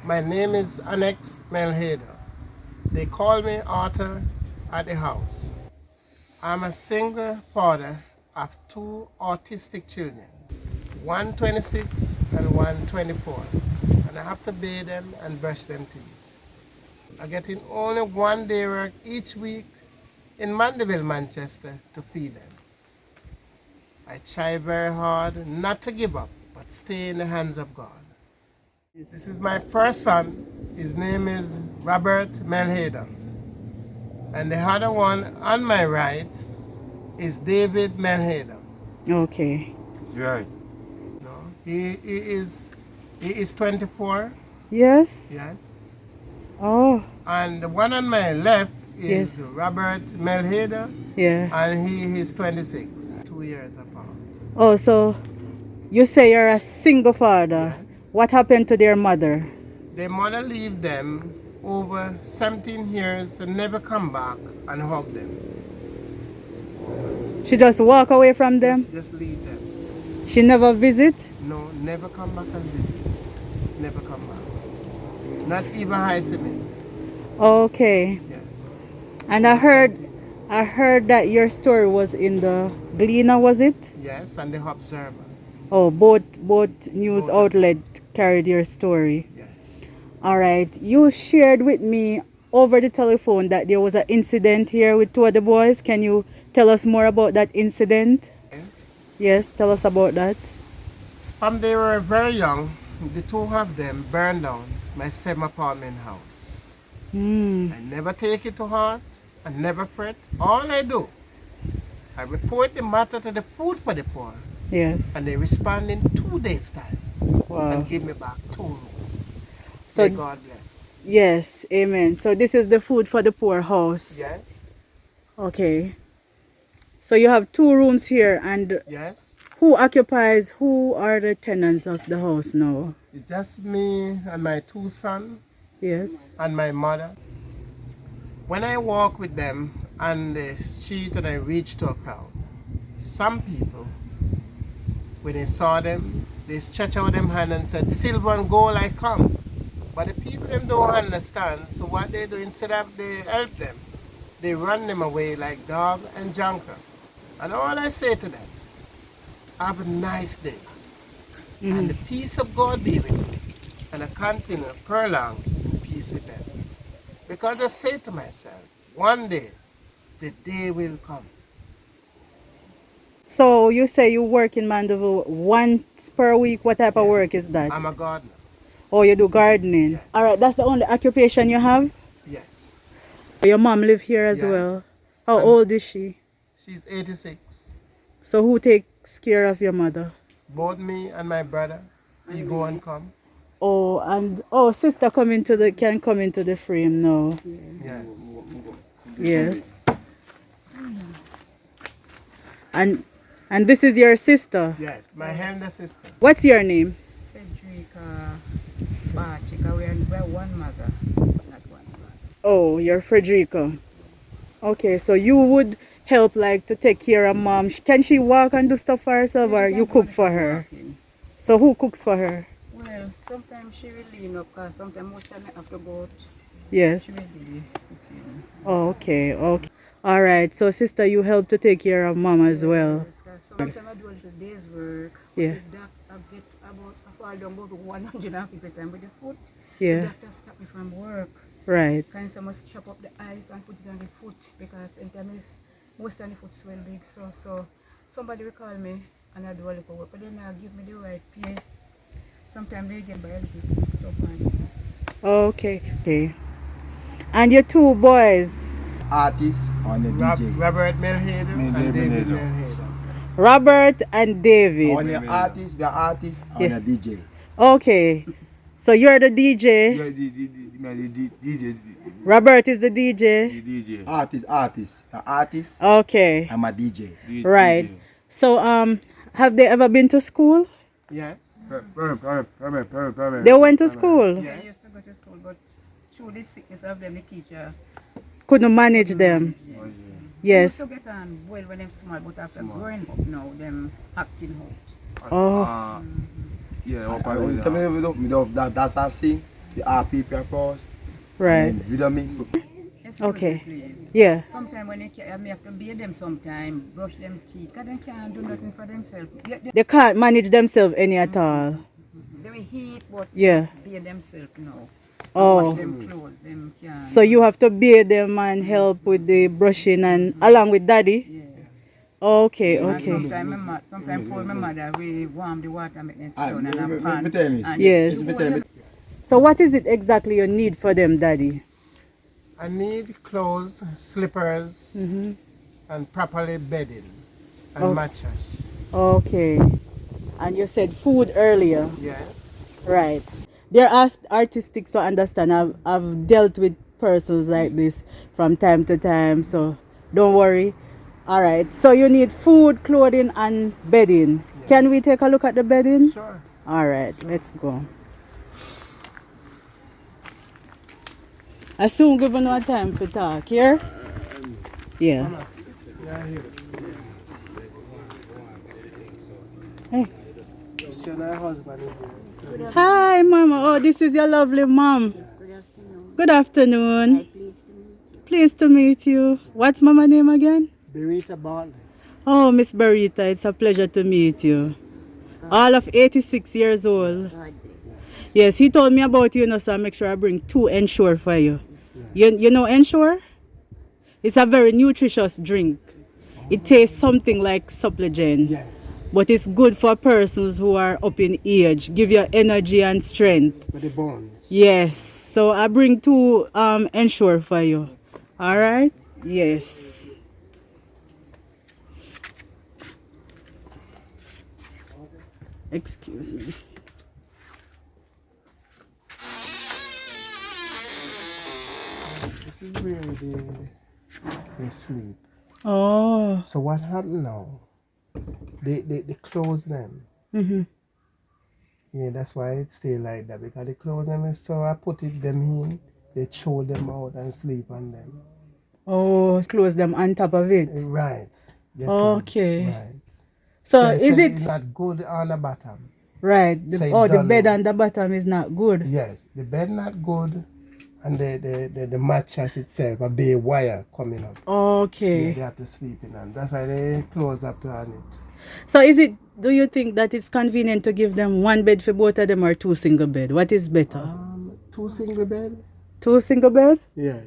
My name is Anex Melheda. They call me Arthur at the house. I'm a single father of two autistic children, one 26 and one 24, and I have to bathe them and brush them teeth. I get in only 1 day work each week in Mandeville, Manchester to feed them. I try very hard not to give up, but stay in the hands of God. This is my first son. His name is Robert Melheda. And the other one on my right is David Melheda. Okay. Right. No, he is 24. Yes? Yes. Oh, And the one on my left is yes. Robert Melheda, Yeah. and he is 26, 2 years apart. Oh, so you say you're a single father. Yes. What happened to their mother? Their mother leave them over 17 years and never come back and hug them. She just walk away from them? Just leave them. She never visit? No, never come back and visit. Never come back. Not even high cement. Okay. Yes. And I heard that your story was in the Gleaner, was it? Yes, and the Observer. Oh, both news Both. outlet carried your story. Yes. All right. You shared with me over the telephone that there was an incident here with two of the boys. Can you tell us more about that incident? Okay. Yes, tell us about that. From they were very young, the two of them burned down my 7 apartment house. I never take it to heart. I never fret. All I do, I report the matter to the Food for the Poor, Yes. and they respond in 2 days' time Wow. and give me back 2 rooms. So May God bless. yes, amen. So this is the Food for the Poor house. Yes, Okay. So you have 2 rooms here, and yes. who are the tenants of the house now? It's just me and my 2 sons Yes. and my mother. When I walk with them on the street and I reach to a crowd, some people, when they saw them, they stretch out them hand and said, "Silver and gold I come." But the people them don't understand, so what they do, instead of they help them, they run them away like dog and junker. And all I say to them, have a nice day. And the peace of God be with you. And I continue prolong in peace with them. Because I say to myself, one day, the day will come. So you say you work in Mandeville once per week. What type of work is that? I'm a gardener. Oh, you do gardening. Yeah. All right, that's the only occupation you have? Yes. Your mom live here as Yes. well. How And- old is she? She's 86. So who takes care of your mother? Both me and my brother, we go and come. Oh, and sister can come into the frame now. Yes. Yes. And this is your sister. Yes, my elder sister. What's your name? Frederica Barchika, we are one mother, not one father. Oh, you're Frederica. Okay, so you would help like to take care of mom. Can she walk and do stuff for herself, or you cook for her? So who cooks for her? Well, sometimes she will lean up, because sometimes most time I have to go out. Yes. She will be cooking. Oh, okay, okay. All right. So sister, you help to take care of mom as well. Yes, 'cause sometimes I do a little day's work. Yeah. The doctor get about, I fall down about 150 times with the foot. Yeah. The doctor stop me from work. Right. Can someone chop up the ice and put it on the foot, because sometimes most of the foot swell big. So somebody will call me and I do a little work, but then they give me the right pay. Sometimes they get by a little stuff on. Okay. Okay. And your 2 boys, Artist on the DJ. Robert Melheda and David Melheda. Robert and David. On the artist, we are artists on Yeah. the DJ. Okay. So you're the DJ. Yeah, the DJ. Robert is the DJ. The DJ. Artist. An artist, Okay. I'm a DJ. The Right. DJ. So have they ever been to school? Yes. They went to school. I used to go to school, but through the sickness of them, the teacher Couldn't manage them. Yes. used to get on well when them small, but after growing up now, them acting out. Oh. Yeah, Tell me, that's a sing. the RP across. Right. And then vitamin. Excuse Okay. me, please. Yeah. Sometimes when I may have to bathe them sometime, brush them teeth, because they can't do nothing for themselves. They can't manage themselves any at all. They will heat, but Yeah. bathe themselves now. Oh. Wash them clothes, them can. So you have to bathe them and help with the brushing and along with daddy? Yeah. Okay, And okay. sometimes for my mother, we warm the water, make them sit Ah, down and me a tell pan. me. And Yes. you Me hold tell me. them- So what is it exactly you need for them, daddy? I need clothes, slippers, and properly bedding and Okay. mattress. Okay. And you said food earlier. Yes. Right. They're artistic to understand. I've dealt with persons like this from time to time, so don't worry. All right. So you need food, clothing, and bedding. Yes. Can we take a look at the bedding? Sure. All right. Let's go. I soon give you no time for talk here. Yeah. Yeah, here. Hey. Christian, my husband is here. Hi, Mama. Oh, this is your lovely mom. Good afternoon. Pleased to meet you. What's Mama name again? Berita Bartley. Oh, Miss Barita, it's a pleasure to meet you. All of 86 years old. Yes, he told me about you, so I make sure I bring 2 Ensure for you. You know Ensure? It's a very nutritious drink. It tastes something like Supplegend. Yes. But it's good for persons who are up in age. Give you energy and strength. For the bones. Yes. So I bring 2 Ensure for you. All right? Yes. Excuse me. This is where they sleep. Oh. So what happened now? They close them. Mm-hmm. Yeah, that's why it stay like that, because they close them, and so I put them in, they throw them out and sleep on them. Oh, close them on top of it. Right. Yes, ma'am. Okay. Right. So It's is it not good on the bottom? right? Say The done bed with. on the bottom is not good. Yes, the bed not good, and the mattress itself, a big wire coming up. Yeah, Okay. they have to sleep in, and that's why they close up to on it. So do you think that it's convenient to give them 1 bed for both of them or 2 single bed? What is better? 2 single bed? 2 single bed? Yes.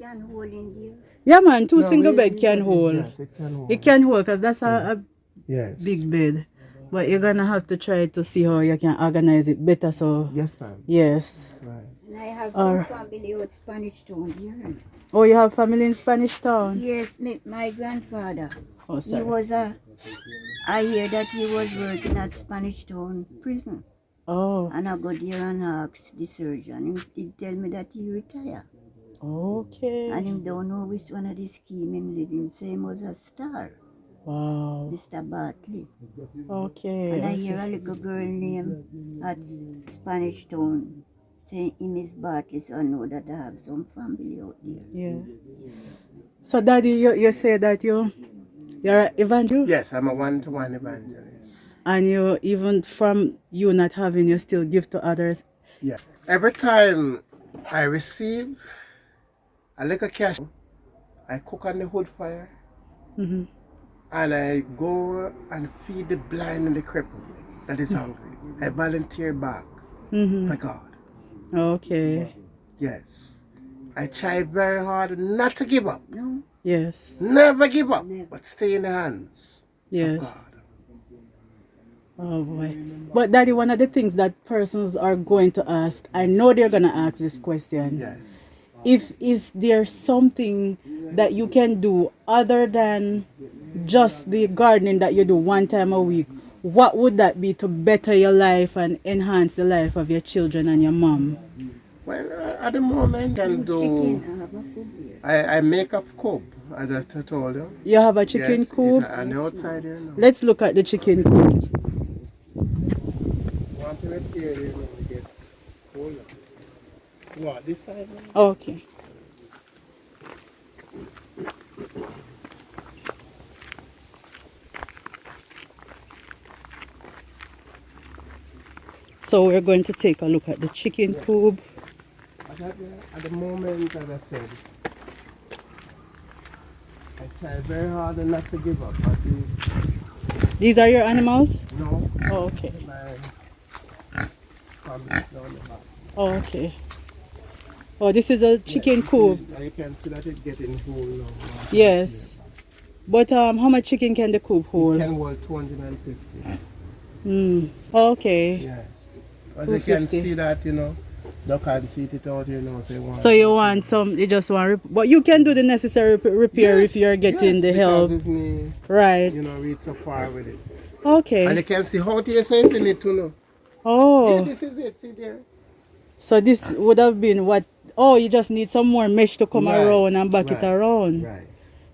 Can hold in there. Yeah, man. 2 No, single we- bed we can got it. hold. Yes, it can hold. It can hold because that's a Yes. big bed. But you're gonna have to try to see how you can organize it better. So Yes, ma'am. yes. Right. And I have Or- some family with Spanish town here. Oh, you have family in Spanish Town? Yes, my grandfather. Oh, He sorry. was I hear that he was working at Spanish Town prison. Oh, And I got there and asked the surgeon. He tell me that he retired. okay. And him don't know which one of the scheme him living. So he was a star, Wow. Mr. Bartley. Okay. And I hear a little girl named at Spanish Town saying him is Bartley, so I know that I have some family out there. Yeah. So, Daddy, you say that you're an evangelist, Yes, I'm a one-to-one evangelist. and you even from you not having, you still give to others. Yeah. Every time I receive a little cash, I cook on the wood fire, Mhm. and I go and feed the blind and the crippled that is hungry. I volunteer back for God. Okay. Yes. I try very hard not to give up. No, Yes. Never give up, but stay in the hands Yes. of God. Oh boy. But Daddy, one of the things that persons are going to ask, I know they're gonna ask this question. Yes. Is there something that you can do other than just the gardening that you do 1 time a week? What would that be to better your life and enhance the life of your children and your mom? Well, at the moment, I can chicken, do. I have a cook there. I make a coop, as I told you. You have a chicken Yes, coop? it's on the outside here now. Let's look at the chicken coop. Want to repair it, you know, we get hold on. What, this side now? Okay. So we're going to take a look at the chicken coop. At the moment, as I said, I try very hard and not to give up. But These are your animals? no, Oh, okay. my family down the back. Oh, okay. Oh, this is a chicken you coop. see, you can see that it's getting whole now. Yes. But how much chicken can the coop It hold? can hold 250. Okay. Yes. As you can 250. see that, they can see it out here now. So So you want some, you just want, but you can do the necessary repair if you're getting the help. Because it's me, Right. reach so far with it. And Okay. you can see how it is in it too now. Oh. Yeah, this is it, see there. So this would have been what? Oh, you just need some more mesh to come Right, around and back it right, around. Right.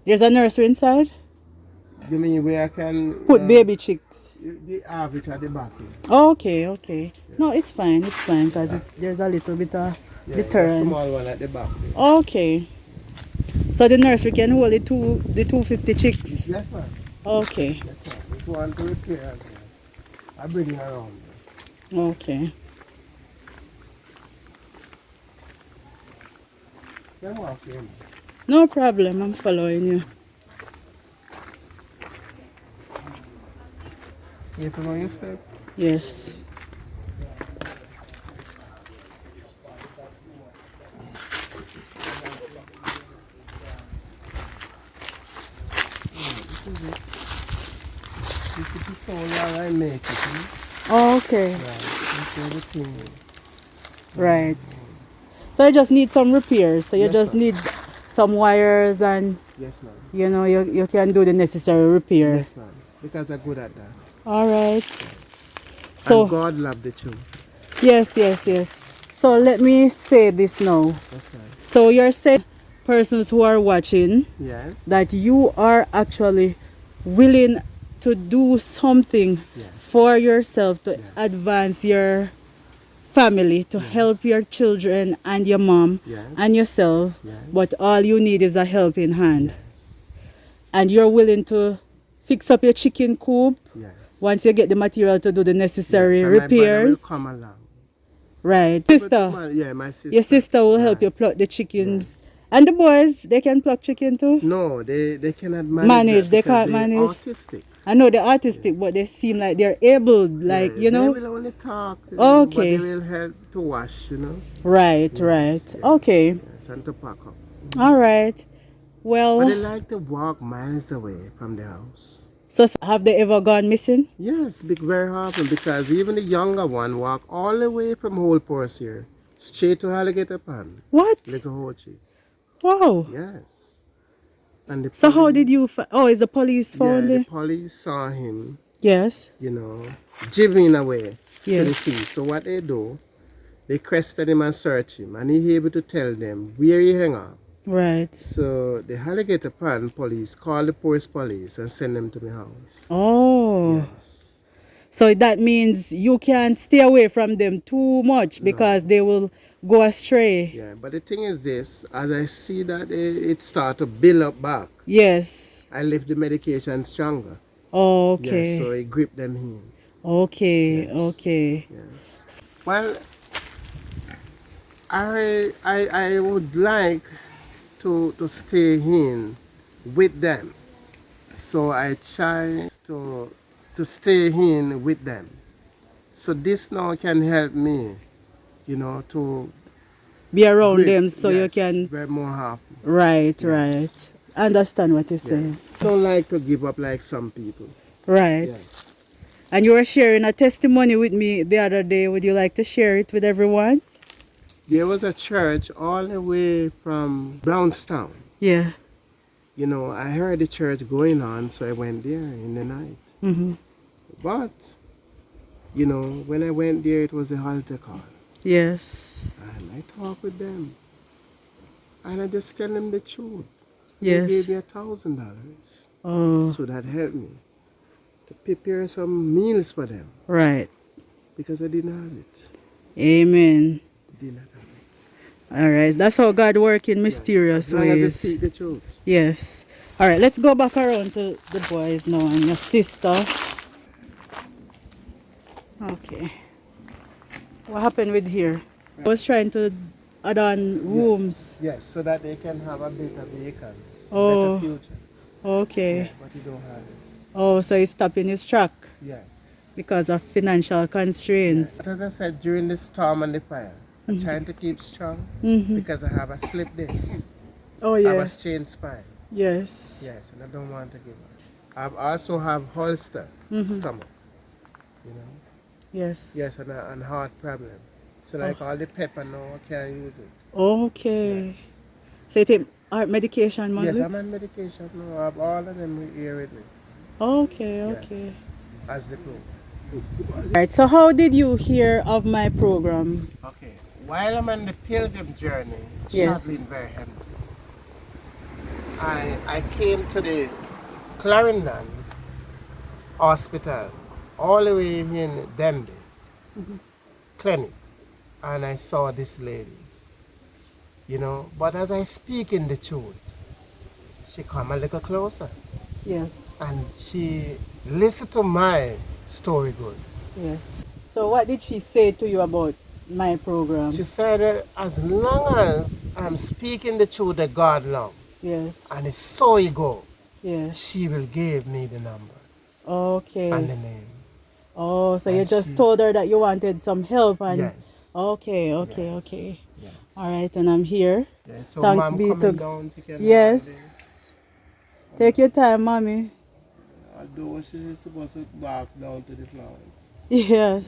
There's a nursery inside? You mean where I can Put baby chicks. the have it at the back here. Oh, okay, okay. No, it's fine because there's a little bit of Yeah, deterrent. a small one at the back there. Okay. So the nursery can hold the 250 chicks. Yes, ma'am. Okay. Yes, ma'am. If you want to repair, I bring it around. Okay. Then walk in. No problem. I'm following you. Skip on your step. Yes. This is the solar I make it. Okay. Right. This is the thing. Right. So you just need some repairs. So you Yes, just ma'am. need some wires and Yes, ma'am. you can do the necessary repair. Yes, ma'am. Because I'm good at that. All right. So So God loved the children. yes. So let me say this now. That's right. So you're saying persons who are watching Yes. that you are actually willing to do something Yes. for yourself to Yes. advance your family, to help your children and your mom Yes. and yourself, Yes. but all you need is a helping hand. Yes. And you're willing to fix up your chicken coop Yes. once you get the material to do the necessary Yes, and my brother will repairs. come along. Right. But Sister, yeah, my sister. your sister will help Right. you pluck the chickens. Yes. And the boys, they can pluck chicken too? No, they cannot manage. Manage, that they because can't they're manage. Autistic. I know they're autistic, but they seem like they're able, like, Yeah, you know. They will only talk. Okay. But they will help to wash, Right, right. Yes, Okay. Yes, and to pack up. All right. But they Well, like to walk miles away from the house. so have they ever gone missing? Yes, very often because even the younger one walk all the way from Old Port here, straight to Alligator Pond, What? Little Hochi. Wow. Yes. And the So how police- did you oh, is the police Yeah, found the it? police saw him, Yes. driving away to the Yes. sea. So what they do, they questioned him and search him, and he able to tell them where he hang up. Right. So the Alligator Pond police called the police and send them to my house. Oh. Yes. So that means you can't stay away from them too much because they will go astray. Yeah, but the thing is this, as I see that it start to build up back, Yes. I left the medication stronger. Okay. Yes, so it gripped them in. Okay. Yes. Okay. Yes. Well, I would like to stay in with them. So I try to stay in with them. So this now can help me, to Be around grip, them so you yes, can. be more happy. Right. Yes. Right. Understand what you're saying. Yes. Don't like to give up like some people. Right. Yes. And you were sharing a testimony with me the other day. Would you like to share it with everyone? There was a church all the way from Brownstown. Yeah. I heard the church going on, so I went there in the night. Mm-hmm. But, when I went there, it was a altar call. Yes. And I talked with them. And I just tell them the truth. Yes. They gave me $1,000. Oh. So that helped me to prepare some meals for them. Right. Because I didn't have it. Amen. Did not have it. All right. That's how God works in Yes. mysterious As long as they ways. speak the truth. Yes. All right. Let's go back around to the boys now and your sister. Okay. What happened with here? I was trying to add-on rooms. Yes, so that they can have a better vehicles, Oh. better future. Okay. Yeah, but he don't have it. Oh, so he's stopping his truck Yes. because of financial constraints. But as I said, during the storm and the fire, I'm trying to keep strong because I have a slip disc. Oh, I have yeah. a strained spine. Yes. Yes, and I don't want to give up. I also have holster stomach, you know. Yes. Yes, and heart problem. So like all the pepper now, I can't use it. Okay. So you take heart medication monthly? Yes, I'm on medication now. I have all of them here with me. Okay, Yes. okay. As the proof. Alright, so how did you hear of my program? Okay. While I'm on the pilgrim journey, Yes. traveling very empty, I came to the Clarendon Hospital, all the way in Denby clinic, and I saw this lady, you know. But as I speak in the truth, she come a little closer, Yes. and she listened to my story good. Yes. So what did she say to you about my program? She said, as long as I'm speaking the truth that God loves, Yes. and it's so he go, Yes. she will give me the number Okay. and the name. Oh, so you And just she- told her that you wanted some help and Yes. okay, okay, Yes. okay. Yes. All right, and I'm here. Yeah, so Thanks mom be to coming down, she can Yes. hold it. Take your time, mommy. Although she's supposed to walk down to the flowers. Yes.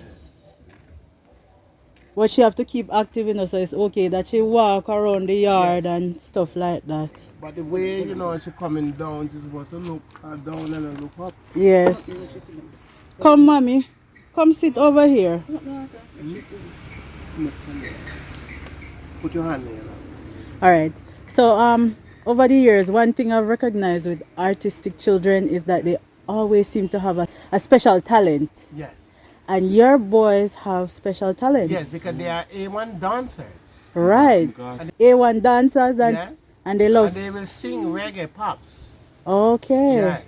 But she have to keep active, you know, so it's okay that she walk around the yard Yes. and stuff like that. But the way, you know, she coming down, she's supposed to look down and look up. Yes. Come, mommy. Come sit over here. Put your hand there. All right. So over the years, one thing I've recognized with artistic children is that they always seem to have a special talent. Yes. And your boys have special talents. Yes, because they are A1 dancers. Right. A1 dancers Yes. and they love And they will sing reggae pops. Okay. Yes.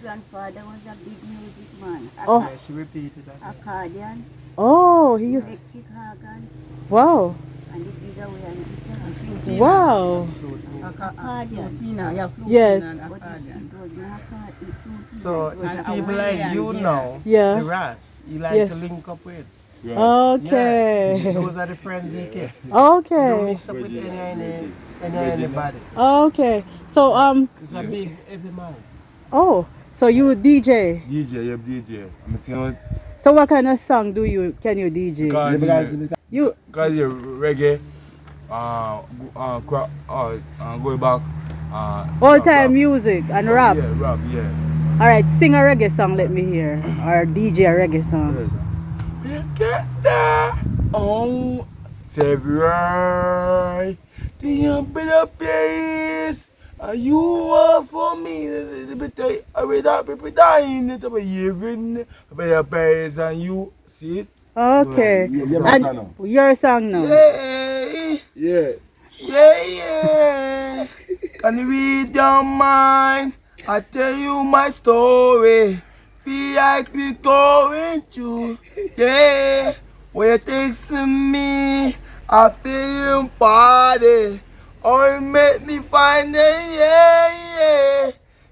Grandfather was a big music man. Oh. Yes, she repeated that. Accordion, Oh, he used electric organ, Wow. and the bigger way and guitar. Wow. Accordion. Yes. But it was no accordion. So it's people like you now, Yeah. the Ras, you like Yes. to link up with. Okay. Yeah. Those are the friends he keep. Don't Okay. mix up with anybody. Okay. So It's a big heavy man. oh, so you DJ. DJ, yeah, DJ. I'm saying, So what kind of song can you DJ? You because you're reggae, going back, all time music and rap. Yeah, rap, yeah. All right, sing a reggae song. Let me hear. Or DJ a reggae song. We get there on February. The better place. And you are for me. I read that people dying. It's about even a better place and you see it. Okay. And your song now. Yeah. Yeah. Can you read your mind? I tell you my story. Feel like we going through. Yeah. When it takes to me, I feel body. Oh, it make me find it, yeah.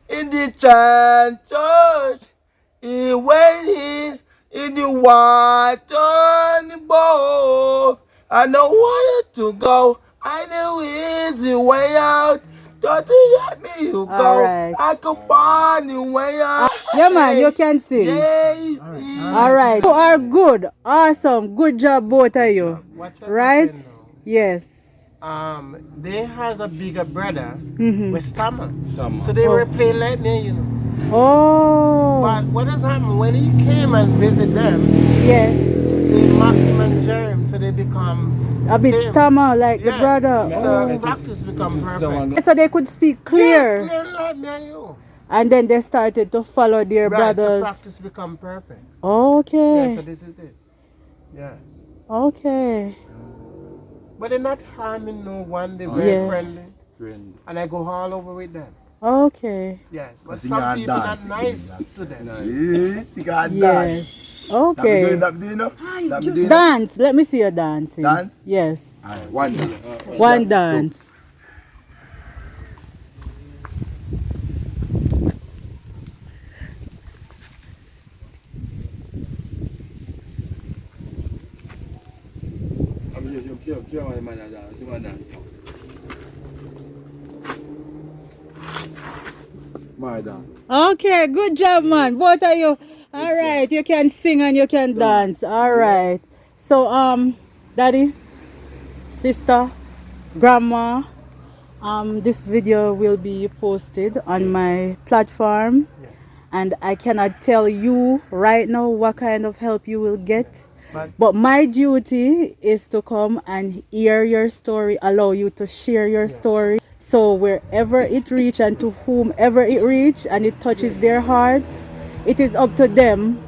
In the church, he went in the water on the boat. I don't want it to go. I know it's the way out. Don't you let me you go. Alright. I can find the way out. Yeah, man, you can sing. Yeah. All right. You are good. Awesome. Good job, both of you. What's that Right? happened now? Yes. They has a bigger brother with stammer. Stammer. So they were playing like me, you know. Oh. But what has happened when he came and visit them, Yes. they mock him and germ, so they become A bit same. stammer like the Yeah. brother. So Oh. practice become perfect. So they could speak clear. Yes, clear like me and you. And then they started to follow their Right, so brothers. practice become perfect. Okay. Yeah, so this is it. Yes. Okay. But they're not harming no one, they're very Yeah. friendly. And I go all over with them. Okay. Yes. But I think some I people dance. not nice to them. Yes, you got that. Yes. Okay. That me doing, no? That me doing. Dance. Let me see you dancing. Dance? Yes. Alright, one dance. One dance. My dad. Okay, good job, man. Both of you. All right, you can sing and you can dance. All right. So, daddy, sister, grandma, this video will be posted on my platform, and I cannot tell you right now what kind of help you will get. But my duty is to come and hear your story, allow you to share your story. So wherever it reach and to whomever it reach and it touches their heart, it is up to them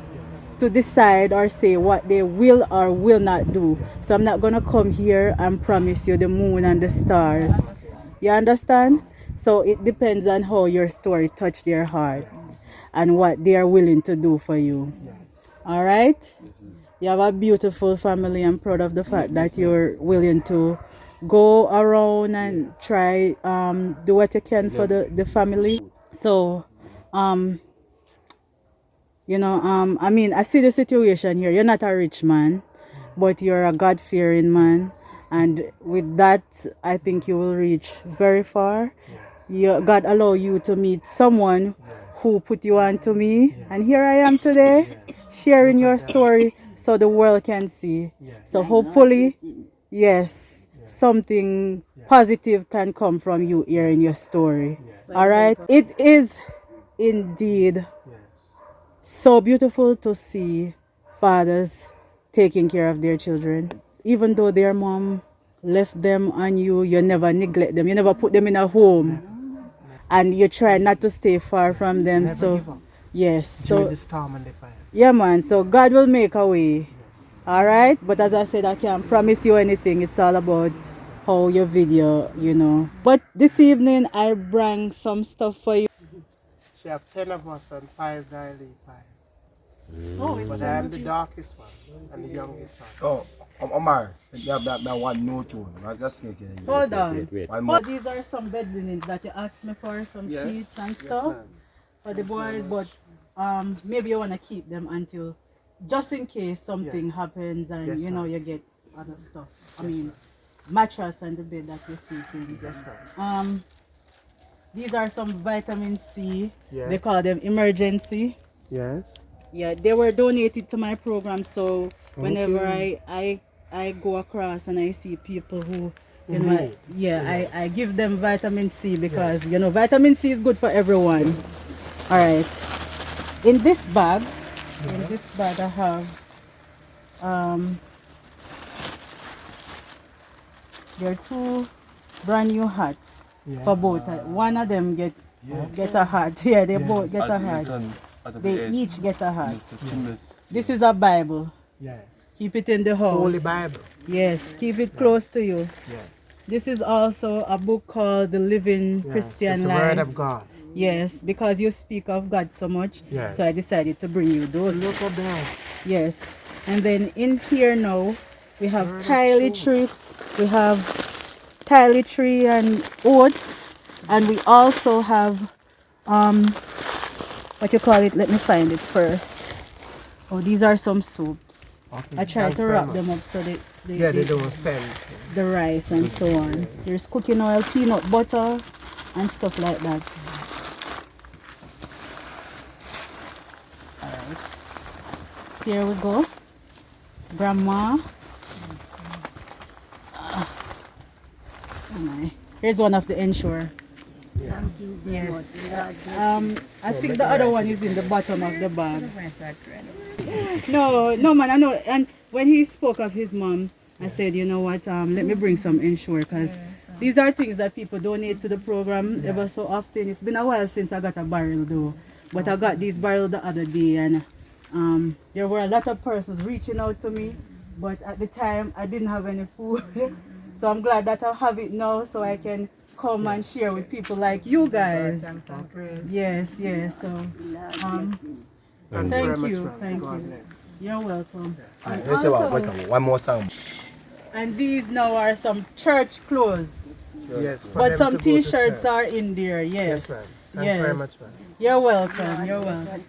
to decide or say what they will or will not do. So I'm not gonna come here and promise you the moon and the stars. You understand? So it depends on how your story touched their heart and what they are willing to do for you. All right? You have a beautiful family. I'm proud of the fact that you're willing to go around and try do what you can for the family. So I mean, I see the situation here. You're not a rich man, but you're a God-fearing man. And with that, I think you will reach very far. God allow you to meet someone who put you on to me. And here I am today, sharing your story so the world can see. So hopefully, yes, something positive can come from you hearing your story. All right? It is indeed so beautiful to see fathers taking care of their children. Even though their mom left them on you, you never neglect them. You never put them in a home. And you try not to stay far from them. Never So, give up. yes. During So, the storm and the fire. yeah, man. So, God will make a way. All right? But as I said, I can't promise you anything. It's all about how your video. But this evening, I bring some stuff for you. She have 10 of us and 5 died 5. Oh, But I am the darkest one and the youngest one. Oh, Omar, you have that one no tune. I just get it. Hold on. One more. These are some bed linens that you asked me for, some Yes, sheets and yes, stuff ma'am. for the boys, but maybe you want to keep them until, just in case something Yes. happens and Yes, ma'am. you get other stuff. I Yes, mean, ma'am. mattress and the bed that you're sleeping. Yes, ma'am. These are some vitamin C. Yes. They call them emergency. Yes. Yeah, they were donated to my program, so whenever Okay. I go across and I see people who Need. I give them vitamin C because vitamin C is good for everyone. All right. In this bag I have there are 2 brand new hats for both. One of them get a hat. Yeah, they both get a hat. They each get a hat. This is a Bible. Yes. Keep it in the house. Holy Bible. Yes, keep it close to you. Yes. This is also a book called The Living Yes. Christian It's the Life. word of God. Yes, because you speak of God so much. Yes. So I decided to bring you those. Look at that. Yes. And then in here now, we have toiletry. We have toiletry and oats. And we also have, what you call it? Let me find it first. Oh, these are some soups. Okay. I try Thanks to very wrap much. them up so they They don't send. the rice and so on. There's cooking oil, peanut butter, and stuff like that. Alright. Here we go. Grandma. Here's one of the Ensure. Yes. I think the other one is in the bottom of the bag. No, man, I know. And when he spoke of his mom, I said, you know what, let me bring some Ensure because these are things that people donate to the program ever so often. It's been a while since I got a barrel though, but I got this barrel the other day, and there were a lot of persons reaching out to me, but at the time I didn't have any food. So I'm glad that I have it now so I can come and share with people like you guys. Yes. So Thanks very much, you. brother. Thank God you. bless. You're welcome. Alright, And let's say also- one more song. And these now are some church clothes. Yes, for But them some to go to t-shirts church. are in there, yes. Yes, ma'am. Thanks Yes. very much, ma'am. You're welcome, you're welcome.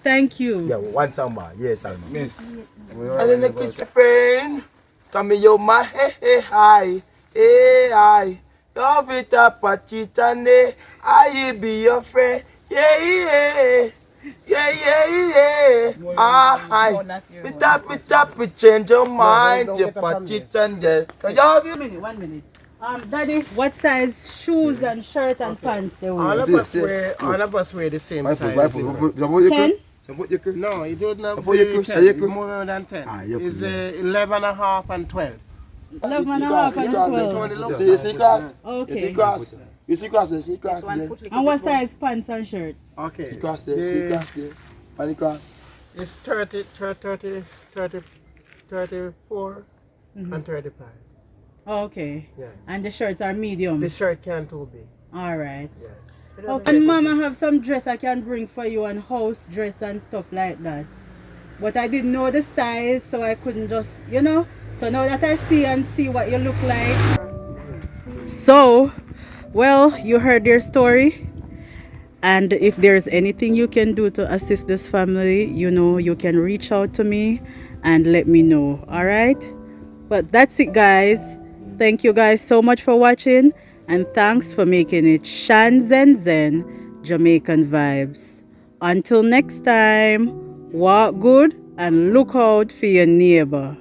Thank you. Yeah, one song bar. Yes, Salma. Miss. And then the kiss your friend. Come me yo my hey hi. Hey hi. Love it up at chitane. I be your friend. Yeah, yeah. Yeah, yeah, yeah. Hi. It up, we change your mind. don't You get up from put there. it on there. So you have you. 1 minute. Daddy, what size shoes and shirt and pants they All wear? of us wear the same size. 10? No, it don't have Suppose you very could- 10, you could- more than 10. Ah, you It's could, 11 and a half and 12. 11 and a half and 12. You see cross? Okay. You see cross? You see cross? You see cross there? And what size pants and shirt? Okay. You cross there. See cross there. Funny cross. It's 30, 34 and 35. Okay. Yes. And the shirts are medium. The shirt can't too big. Alright. Yes. Okay. And mama have some dress I can bring for you and house dress and stuff like that. But I didn't know the size, so I couldn't just, you know. So now that I see what you look like. So, well, you heard their story. And if there's anything you can do to assist this family, you know, you can reach out to me and let me know. All right? But that's it, guys. Thank you guys so much for watching. And thanks for making it Shan Zen Zen Jamaican Vibes. Until next time, walk good and look out for your neighbor.